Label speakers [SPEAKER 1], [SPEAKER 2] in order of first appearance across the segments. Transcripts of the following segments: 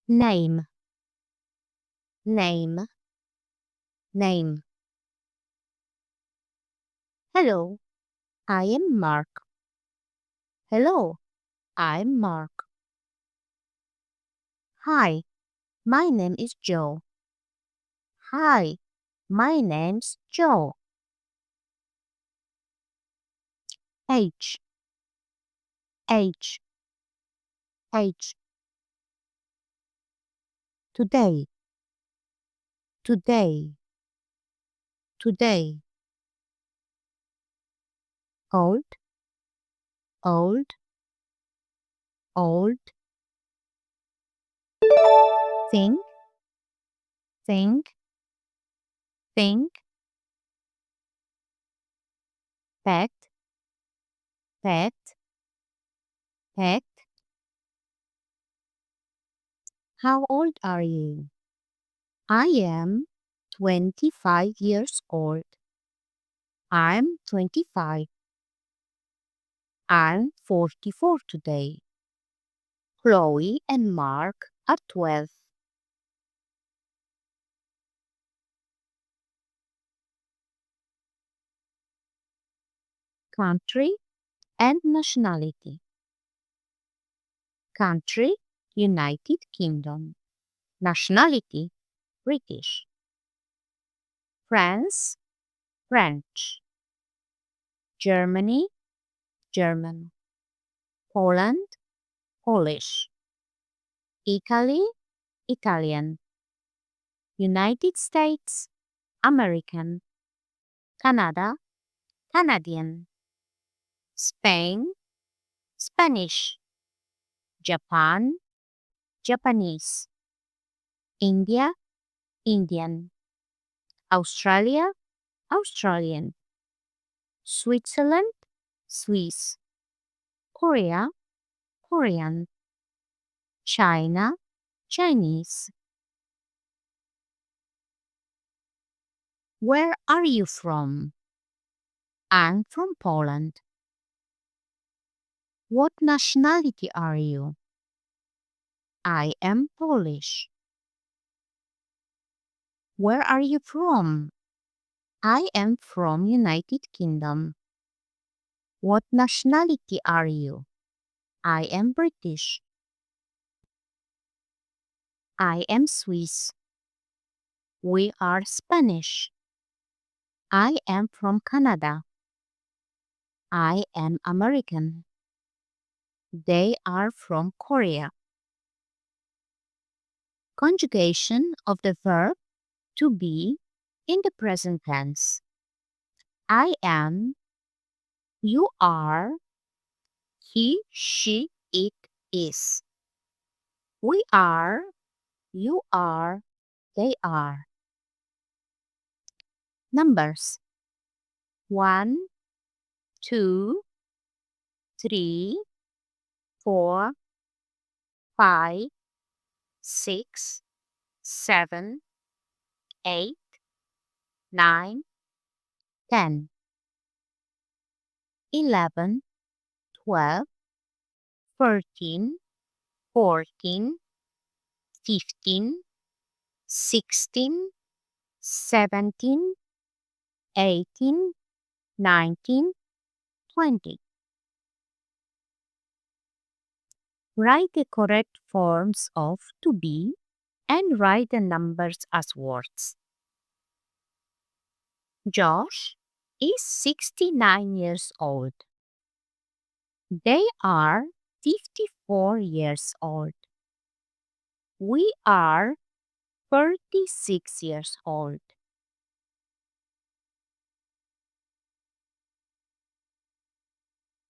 [SPEAKER 1] Name, name, name. Hello, I am Mark. Hello, I'm Mark. Hi, my name is Joe. Hi, my name's Joe. Age, age, age. Today, today, today. Old, old, old. Think, think, think. Pet, pet, pet. How old are you? I am 25 years old. I'm 25. I'm 44 today. Chloe and Mark are 12. Country and nationality. Country, United Kingdom. Nationality, British. France, French. Germany, German. Poland, Polish. Italy, Italian. United States, American. Canada, Canadian. Spain, Spanish. Japan, Japanese. India, Indian. Australia, Australian. Switzerland, Swiss. Korea, Korean. China, Chinese. Where are you from? I'm from Poland. What nationality are you? I am Polish. Where are you from? I am from United Kingdom. What nationality are you? I am British. I am Swiss. We are Spanish. I am from Canada. I am American. They are from Korea. Conjugation of the verb to be in the present tense. I am, you are, he, she, it is. We are, you are, they are. Numbers 1, 2, 3, 4, 5, 6, 7, 8, 9, 10, 11, 12, 13, 14, 15, 16, 17, 18, 19, 20. Write the correct forms of to be and write the numbers as words. Josh is 69 years old. They are 54 years old. We are 36 years old.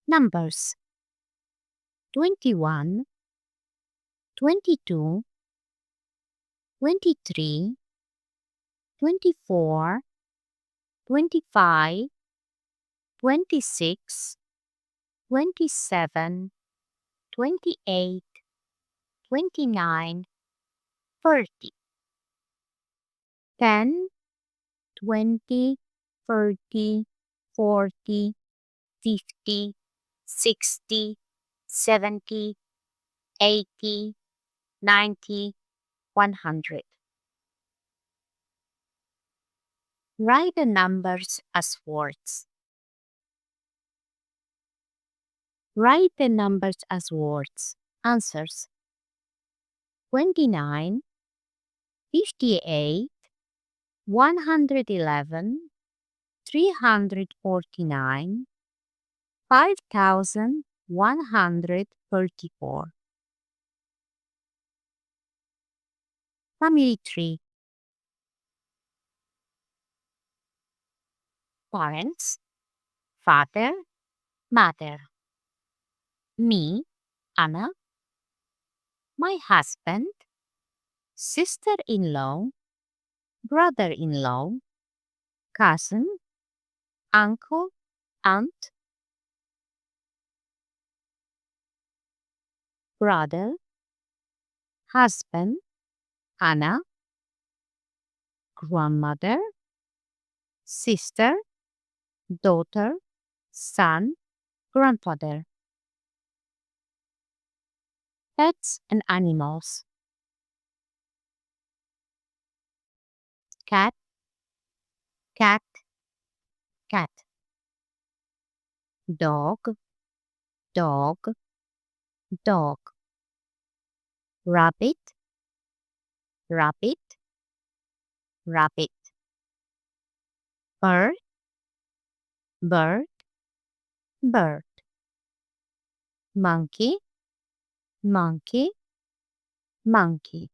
[SPEAKER 1] Numbers 21, 22, 23, 24, 25, 26, 27, 28, 29, 30. 10, 20, 30, 40, 50, 60, 70, 80, 90, 100. Write the numbers as words. Write the numbers as words. Answers: 29, 58, 111, 349, 5,134. Family tree. Parents: father, mother. Me, Anna. My husband, sister-in-law, brother-in-law, cousin, uncle, aunt, brother, husband, Anna, grandmother, sister, daughter, son, grandfather. Pets and animals. Cat, cat, cat. Dog, dog, dog. Rabbit, rabbit, rabbit. Bird, bird, bird. Monkey, monkey, monkey.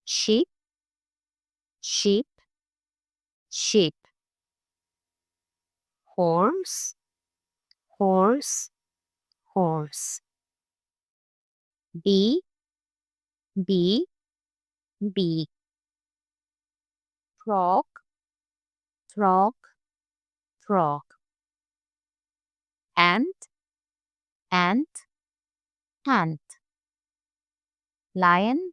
[SPEAKER 1] Sheep, sheep, sheep. Horse, horse, horse. Bee, bee, bee. Frog, frog, frog. Ant, ant, ant. Lion,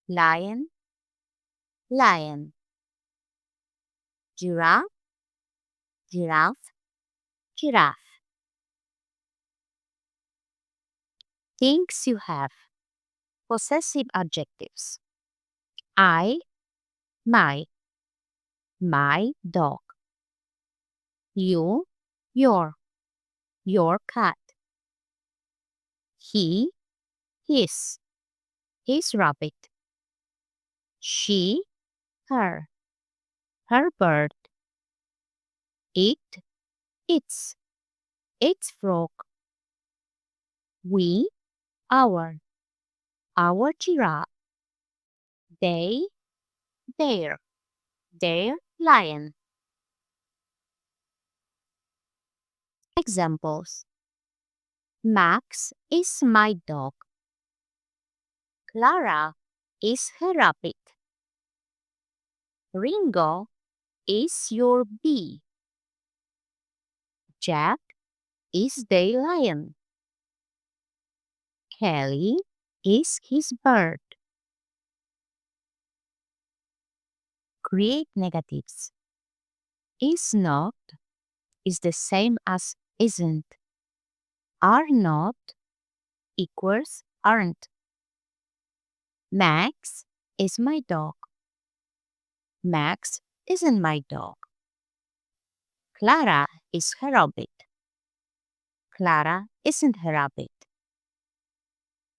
[SPEAKER 1] lion, lion. Giraffe, giraffe, giraffe. Things you have. Possessive adjectives. I, my dog. You, your cat. He, his rabbit. She, her bird. It, its frog. We, our giraffe. They, their lion. Examples: Max is my dog. Clara is her rabbit. Ringo is your bee. Jack is the lion. Kelly is his bird. Create negatives. Is not is the same as isn't. Are not equals aren't. Max is my dog. Max isn't my dog. Clara is her rabbit. Clara isn't her rabbit.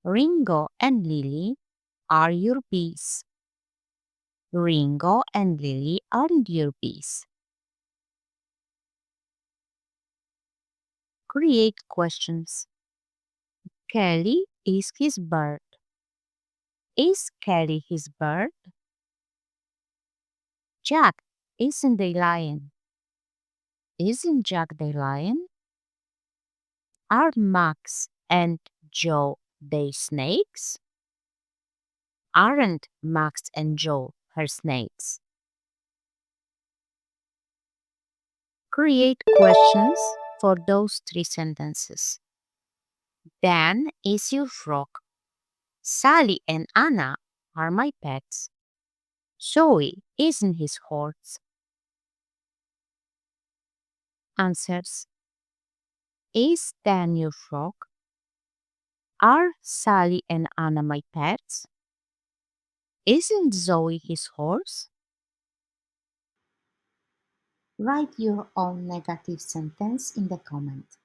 [SPEAKER 1] Ringo and Lily are your bees. Ringo and Lily aren't your bees. Create questions. Kelly is his bird. Is Kelly his bird? Jack isn't the lion. Isn't Jack the lion? Are Max and Joe the snakes? Aren't Max and Joe her snakes? Create questions for those three sentences. Dan is your frog. Sally and Anna are my pets. Zoe isn't his horse. Answers: Is Dan your frog? Are Sally and Anna my pets? Isn't Zoe his horse?
[SPEAKER 2] Write your own negative sentence in the comment.